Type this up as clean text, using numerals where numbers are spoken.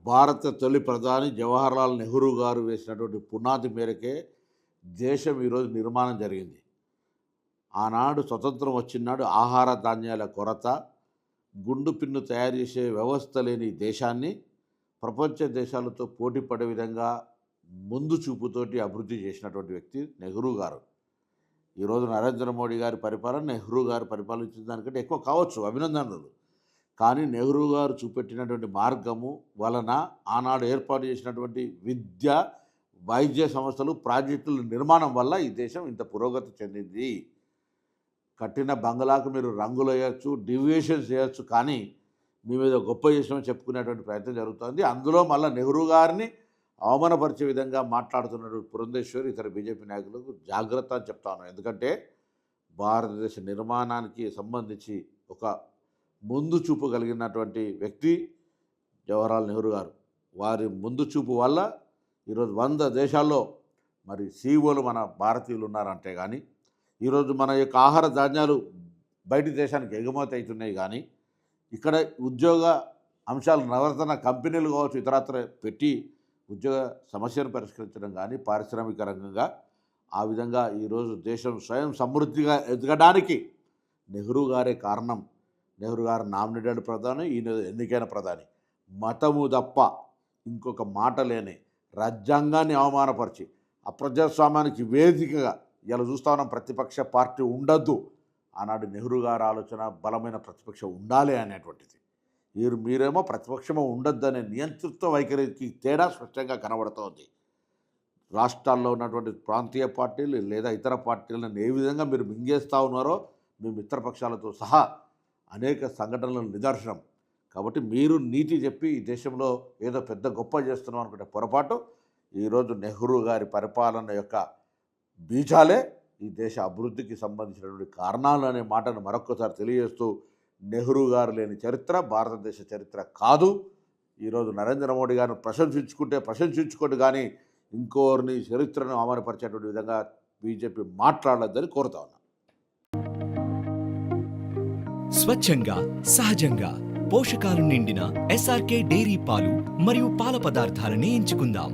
భారత తొలి ప్రధాని జవహర్లాల్ నెహ్రూ గారు వేసినటువంటి పునాది మేరకే దేశం ఈరోజు నిర్మాణం జరిగింది. ఆనాడు స్వతంత్రం వచ్చినాడు ఆహార ధాన్యాల కొరత, గుండు పిన్ను తయారు చేసే వ్యవస్థ లేని దేశాన్ని ప్రపంచ దేశాలతో పోటీ పడే విధంగా ముందు చూపుతోటి అభివృద్ధి చేసినటువంటి వ్యక్తి నెహ్రూ గారు. ఈరోజు నరేంద్ర మోడీ గారి పరిపాలన నెహ్రూ గారు పరిపాలించిన దానికంటే ఎక్కువ కావచ్చు, అభినందనలు. కానీ నెహ్రూ గారు చూపెట్టినటువంటి మార్గము వలన ఆనాడు ఏర్పాటు చేసినటువంటి విద్య, వైద్య సంస్థలు, ప్రాజెక్టుల నిర్మాణం వల్ల ఈ దేశం ఇంత పురోగతి చెందింది. కట్టిన బంగ్లాకు మీరు రంగులు వేయచ్చు, డివియేషన్స్ చేయొచ్చు, కానీ మీ మీద గొప్ప చేసినామని చెప్పుకునేటువంటి ప్రయత్నం జరుగుతుంది. అందులో మళ్ళీ నెహ్రూ గారిని అవమానపరిచే విధంగా మాట్లాడుతున్నటువంటి పురంధేశ్వరి ఇతర బీజేపీ నాయకులకు జాగ్రత్త అని చెప్తాను. ఎందుకంటే భారతదేశ నిర్మాణానికి సంబంధించి ఒక ముందు చూపు కలిగినటువంటి వ్యక్తి జవహర్లాల్ నెహ్రూ గారు. వారి ముందు చూపు వల్ల ఈరోజు 100 దేశాల్లో మరి సీఈఓలు మన భారతీయులు ఉన్నారంటే కానీ, ఈరోజు మన యొక్క ఆహార ధాన్యాలు బయటి దేశానికి ఎగుమతి అవుతున్నాయి. కానీ ఇక్కడ ఉద్యోగ అంశాలు నవరత్న కంపెనీలు కావచ్చు, ఇతరత్ర పెట్టి ఉద్యోగ సమస్యను పరిష్కరించడం కానీ, పారిశ్రామిక రంగంగా ఆ విధంగా ఈరోజు దేశం స్వయం సమృద్ధిగా ఎదగడానికి నెహ్రూ గారే కారణం. నెహ్రూ గారు నామినేటెడ్ ప్రధాని, ఈయన ఎన్నికైన ప్రధాని. మతము తప్ప ఇంకొక మాట లేని రాజ్యాంగాన్ని అవమానపరిచి అప్రజాస్వామ్యానికి వేదికగా ఇలా చూస్తా ఉన్నాం. ప్రతిపక్ష పార్టీ ఉండద్దు. ఆనాడు నెహ్రూ గారి ఆలోచన బలమైన ప్రతిపక్షం ఉండాలి అనేటువంటిది. మీరేమో ప్రతిపక్షమో ఉండొద్దనే నియంతృత్వ వైఖరికి తేడా స్పష్టంగా కనబడుతోంది. రాష్ట్రాల్లో ఉన్నటువంటి ప్రాంతీయ పార్టీలు లేదా ఇతర పార్టీలను ఏ విధంగా మీరు మింగేస్తూ ఉన్నారో మీ మిత్రపక్షాలతో సహా అనేక సంఘటనల నిదర్శనం. కాబట్టి మీరు నీతి చెప్పి ఈ దేశంలో ఏదో పెద్ద గొప్ప చేస్తున్నాం అనుకుంటే పొరపాటు. ఈరోజు నెహ్రూ గారి పరిపాలన యొక్క బీజాలే ఈ దేశ అభివృద్ధికి సంబంధించినటువంటి కారణాలు అనే మాటను మరొక్కసారి తెలియజేస్తూ, నెహ్రూ గారు లేని చరిత్ర భారతదేశ చరిత్ర కాదు. ఈరోజు నరేంద్ర మోడీ గారిని ప్రశంసించుకోండి, కానీ ఇంకోరిని చరిత్రను అవమానపరిచేటువంటి విధంగా బీజేపీ మాట్లాడొద్దని కోరుతా ఉన్నా. స్వచ్ఛంగా, సహజంగా పోషకాలు నిండిన ఎస్ఆర్కే డైరీ పాలు మరియు పాల పదార్థాలని ఎంచుకుందాం.